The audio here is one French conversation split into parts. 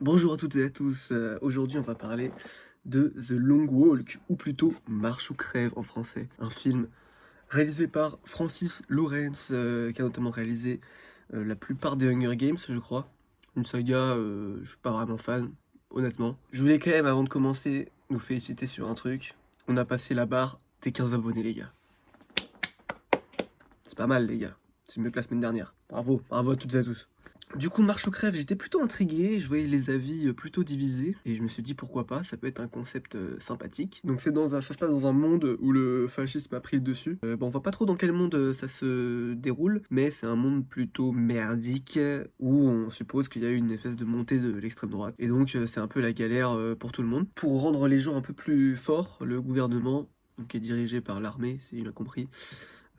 Bonjour à toutes et à tous, aujourd'hui on va parler de The Long Walk, ou plutôt Marche ou crève en français. Un film réalisé par Francis Lawrence, qui a notamment réalisé la plupart des Hunger Games, je crois. Une saga, je suis pas vraiment fan, honnêtement. Je voulais quand même, avant de commencer, nous féliciter sur un truc. On a passé la barre des 15 abonnés, les gars. C'est pas mal, les gars. C'est mieux que la semaine dernière. Bravo, bravo à toutes et à tous. Du coup, Marche ou crève, j'étais plutôt intrigué, je voyais les avis plutôt divisés, et je me suis dit pourquoi pas, ça peut être un concept sympathique. Donc ça se passe dans un monde où le fascisme a pris le dessus. Bon, on voit pas trop dans quel monde ça se déroule, mais c'est un monde plutôt merdique, où on suppose qu'il y a eu une espèce de montée de l'extrême droite. Et donc c'est un peu la galère pour tout le monde. Pour rendre les gens un peu plus forts, le gouvernement, donc, qui est dirigé par l'armée, si j'ai bien compris,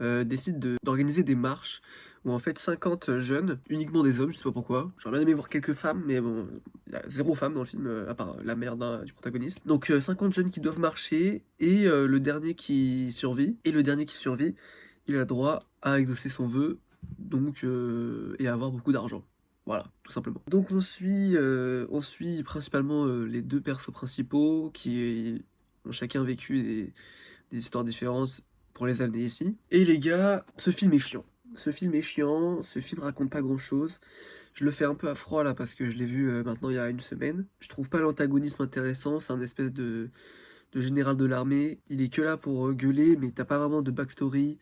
décide d'organiser des marches où en fait 50 jeunes, uniquement des hommes, je sais pas pourquoi. J'aurais bien aimé voir quelques femmes, mais bon, il y a 0 femme dans le film, à part la mère du protagoniste. Donc 50 jeunes qui doivent marcher, et le dernier qui survit, il a droit à exaucer son vœu, donc et à avoir beaucoup d'argent. Voilà, tout simplement. Donc on suit principalement les deux persos principaux qui ont chacun vécu des histoires différentes pour les amener ici. Et les gars, ce film est chiant. Ce film raconte pas grand chose. Je le fais un peu à froid là parce que je l'ai vu maintenant il y a une semaine. Je trouve pas l'antagonisme intéressant, c'est un espèce de général de l'armée. Il est que là pour gueuler, mais t'as pas vraiment de backstory.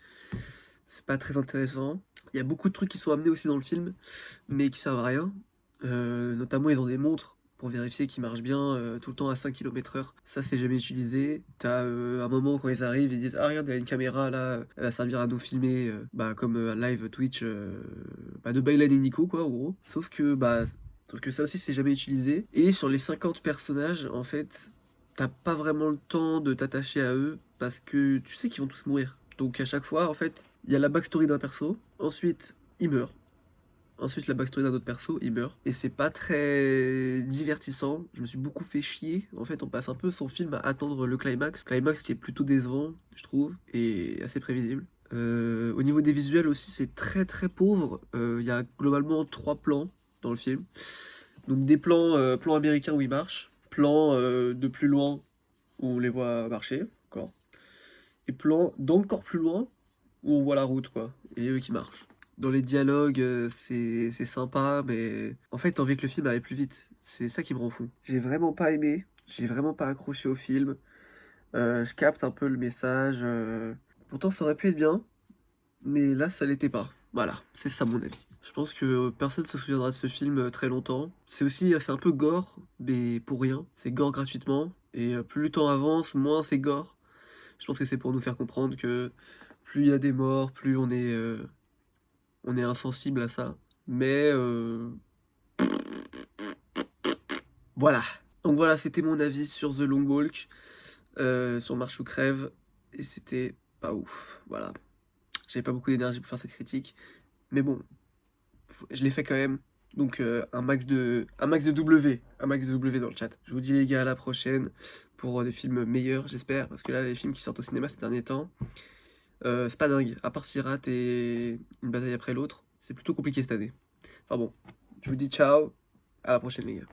C'est pas très intéressant. Il y a beaucoup de trucs qui sont amenés aussi dans le film, mais qui servent à rien. Notamment, ils ont des montres pour vérifier qu'ils marchent bien tout le temps à 5 km/h. Ça, c'est jamais utilisé. T'as un moment quand ils arrivent, ils disent: ah, regarde, il y a une caméra là, elle va servir à nous filmer, comme un live Twitch de Baylan et Nico, quoi, en gros. Sauf que ça aussi, c'est jamais utilisé. Et sur les 50 personnages, en fait, t'as pas vraiment le temps de t'attacher à eux parce que tu sais qu'ils vont tous mourir. Donc à chaque fois, en fait, il y a la backstory d'un perso, ensuite il meurt, ensuite la backstory d'un autre perso, il meurt, et c'est pas très divertissant. Je me suis beaucoup fait chier. En fait, on passe un peu son film à attendre le climax qui est plutôt décevant, je trouve, et assez prévisible. Au niveau des visuels aussi, c'est très très pauvre. Il y a globalement 3 plans dans le film. Donc des plans américains où ils marchent, plans de plus loin où on les voit marcher, encore, et plans d'encore plus loin où on voit la route, quoi, et eux qui marchent. Dans les dialogues, c'est sympa, mais en fait, t'as envie que le film aille plus vite. C'est ça qui me rend fou. J'ai vraiment pas aimé, j'ai vraiment pas accroché au film. Je capte un peu le message. Pourtant, ça aurait pu être bien, mais là, ça l'était pas. Voilà, c'est ça mon avis. Je pense que personne se souviendra de ce film très longtemps. C'est un peu gore, mais pour rien. C'est gore gratuitement, et plus le temps avance, moins c'est gore. Je pense que c'est pour nous faire comprendre que plus il y a des morts, plus on est insensible à ça. Mais voilà. Donc voilà, c'était mon avis sur The Long Walk, sur Marche ou crève, et c'était pas ouf. Voilà. J'avais pas beaucoup d'énergie pour faire cette critique, mais bon, je l'ai fait quand même. Donc un max de W dans le chat. Je vous dis les gars, à la prochaine pour des films meilleurs, j'espère, parce que là, les films qui sortent au cinéma ces derniers temps, c'est pas dingue. À part Sirat et Une bataille après l'autre, c'est plutôt compliqué cette année. Enfin bon, je vous dis ciao, à la prochaine les gars.